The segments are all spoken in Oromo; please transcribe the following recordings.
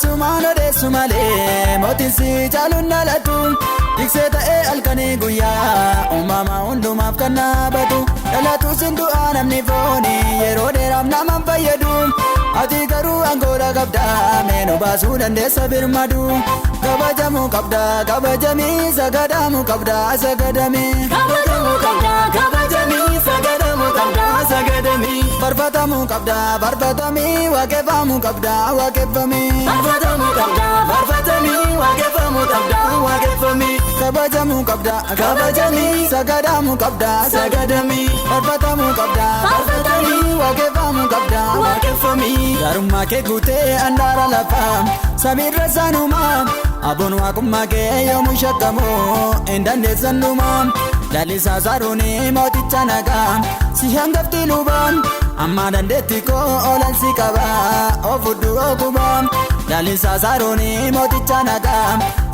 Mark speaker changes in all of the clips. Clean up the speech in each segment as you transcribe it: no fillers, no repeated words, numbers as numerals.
Speaker 1: Sumano de sumale motin si jalun nalatu dikse ta'e alkani guyya umama undumaf kannabatu dhalatu sindu anamni fooni yeroo dheeraaf naman fayyadu ati garuu angoora qabda meeno baasuu dandeessa birmadu kabajamuu qabda kabajamii sagadamu qabda sagadamii
Speaker 2: kabajamuu qabda kabajamii sagadamuu qabda sagadamii
Speaker 1: barbaadamuu qabda barbaadamii waaqeffamuu qabda waaqeffamii
Speaker 2: barbaadamuu qabda barbaadamii waaqeffamuu qabda waaqeffamii
Speaker 1: kabajamuu qabda kabajamii sagadamuu qabda sagadamii barbaadamuu qabda barbaadamii waaqeffamuu qabda
Speaker 2: waaqeffamii
Speaker 1: garummaa kee guutee andaara lafaa samiirra sanumaa aboon waaqummaa kee yoomuu shakkamoo hin dandeessan dhumaa Lalisa saruni mooticha nagaa si hangafti lubaan amma dandeetti koo olan si qaba ofudhu ogubaan Lalisa saruni mooticha nagaa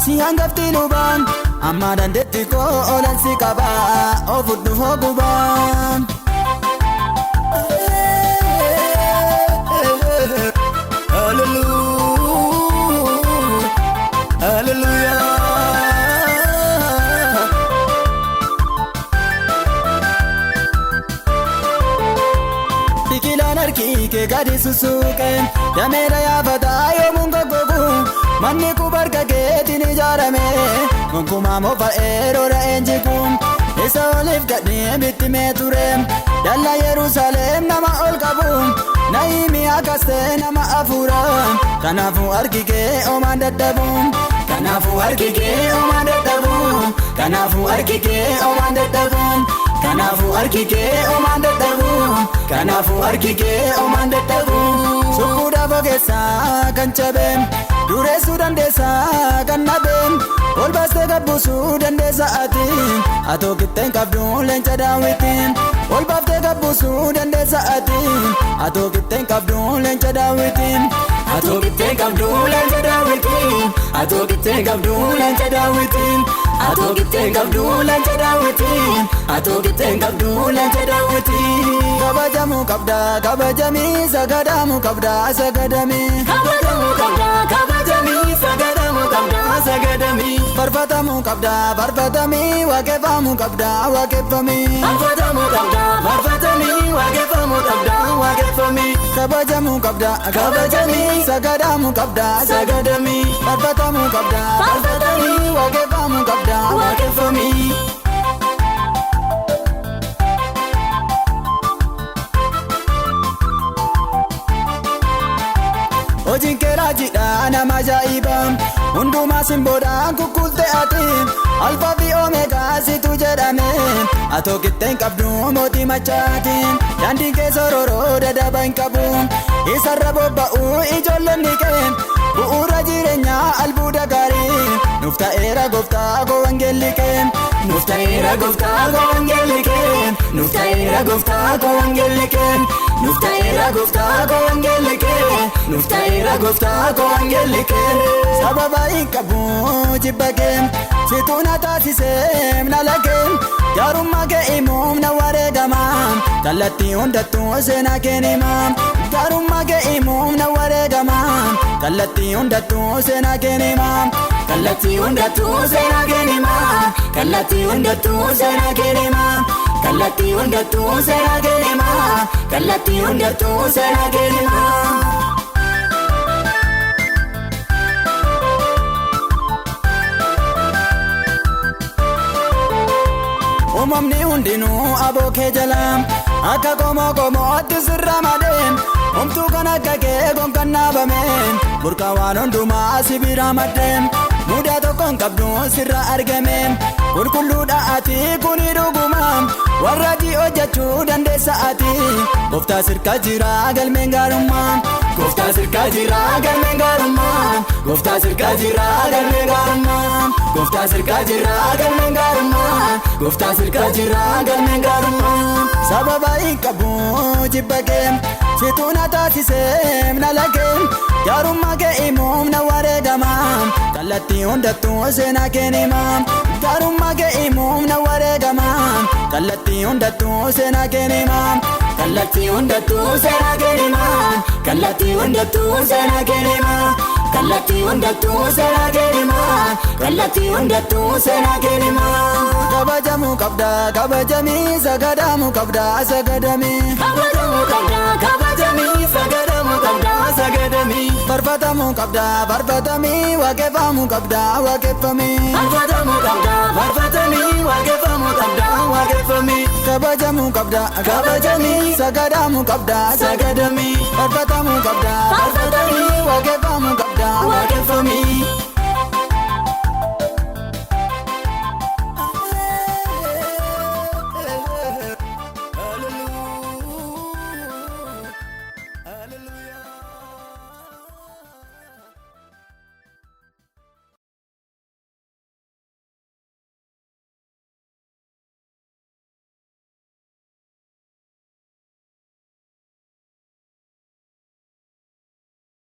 Speaker 1: si hangafti lubaan amma dandeetti koo olan si qaba ofudhu ogubaan Hallelujah Kike gadi susuke Dameda ya fata yo mungo gogu Manni kubarka keti ni jarame Munkuma mofa erora enjikum Isa olif gadi bitti meturem Dalla Yerusalem nama ol kabum Naimi akaste nama afura Kanafu arkike oman dadabum Kanafu arkike oman dadabum Kanafu arkike oman dadabum Kanafu arkike oman dadabum Kanafu arkike oman dadabum Sukuda bogesa kanchabem Duresu dandesa kannabem Olbaste gabbusu dandesa atin Ato kitten kabdu lencha dawitin Olbafte gabbusu dandesa atin Ato kitten kabdu lencha dawitin
Speaker 2: Ato kitten kabdu lencha dawitin Ato kitten kabdu lencha dawitin Ato kitten kabdu lencha dawitin Ato kitten kabdu lencha dawitin
Speaker 1: Kabajamuu qabda kabajamii sagadamuu qabda sagadamii
Speaker 2: kabajamuu qabda kabajamii sagadamuu qabda sagadamii
Speaker 1: barbaadamuu qabda barbaadamii waaqeffamuu qabda waaqeffamii
Speaker 2: barbaadamuu qabda barbaadamii waaqeffamuu qabda waaqeffamii
Speaker 1: kabajamuu qabda kabajamii sagadamuu qabda
Speaker 2: sagadamii
Speaker 1: barbaadamuu qabda barbaadamii waaqeffamuu qabda
Speaker 2: waaqeffamii
Speaker 1: Hojiin kee raajidha nama ajaa'iba hundumaa simboodhaan kukkulte ati alfaa fi omeegaa situ jedhame atoo qixxeen qabdu mootii machaatiin daandiin kee sororoo dadaba hin qabu isarra bobba'u ijoolleen kee bu'uura jireenyaa albuuda gaarii nuuf ta'eera gooftaa koo wangeelli kee
Speaker 2: nuuf ta'eera gooftaa koo wangeelli kee nuuf ta'eera gooftaa koo wangeelli kee nuuf ta'eera gooftaa koo wangeelli kee nuuf ta'eera gooftaa koo wangeelli kee
Speaker 1: sababa hin qabu jibba kee situ na taasisee na lagee gaarummaa kee himuuf na wareegamaa kallattii hundattuu seenaa kee himaa gaarummaa kee himuuf na wareegamaa kallattii hundattuu seenaa kee himaa
Speaker 2: kallattii hundattuu seenaa kee himaa kallattii hundattuu seenaa kee himaa kallattii hundattuu seenaa kee himaa kallattii hundattuu seenaa kee himaa
Speaker 1: Uumamni hundinuu aboo kee jala akka komootti sirra madeem homtuu kan akka kee gonkan dhaabameen burqa waan hundumaa sibira maddeem mudaa tokkoon qabdu sirra argameen qulqulluudha ati kuni dhuguma warra hojii hojjechuu dandeessa ati gooftaa sirka jira galmeen gaarummaa
Speaker 2: gooftaa sirka jira galmeen gaarummaa gooftaa sirka jira galmeen gaarummaa gooftaa sirka jira galmeen gaarummaa gooftaa sirka jira galmeen gaarummaa
Speaker 1: sababa hin qabu jibba kee situ na taasisee na lagee gaarummaa kee himuuf na wareegamaa kallattii hundattuu seenaa kee himaa gaarummaa kee himuuf na wareegamaa kallattii hundattuu seenaa kee himaa
Speaker 2: kallattii hundattuu seenaa kee himaa kallattii hundattuu seenaa kee himaa Kallattii hundattuu seenaa keelimaa kallattii hundattuu seenaa keelimaa.
Speaker 1: Kabajamuu qabda kabajamii sagadamuu qabda sagadamii.
Speaker 2: Kabajamuu qabda kabajamii sagadamuu qabda sagadamii.
Speaker 1: Barbaadamuu qabda barbaadamii waaqeffamuu qabda waaqeffamii.
Speaker 2: Barbaadamuu qabda barbaadamii waaqeffamuu qabda waaqeffamii.
Speaker 1: Kabajamuu qabda kabajamii sagadamuu qabda sagadamii. Barbaadamuu qabda barbaadamii waaqeffamuu qabda.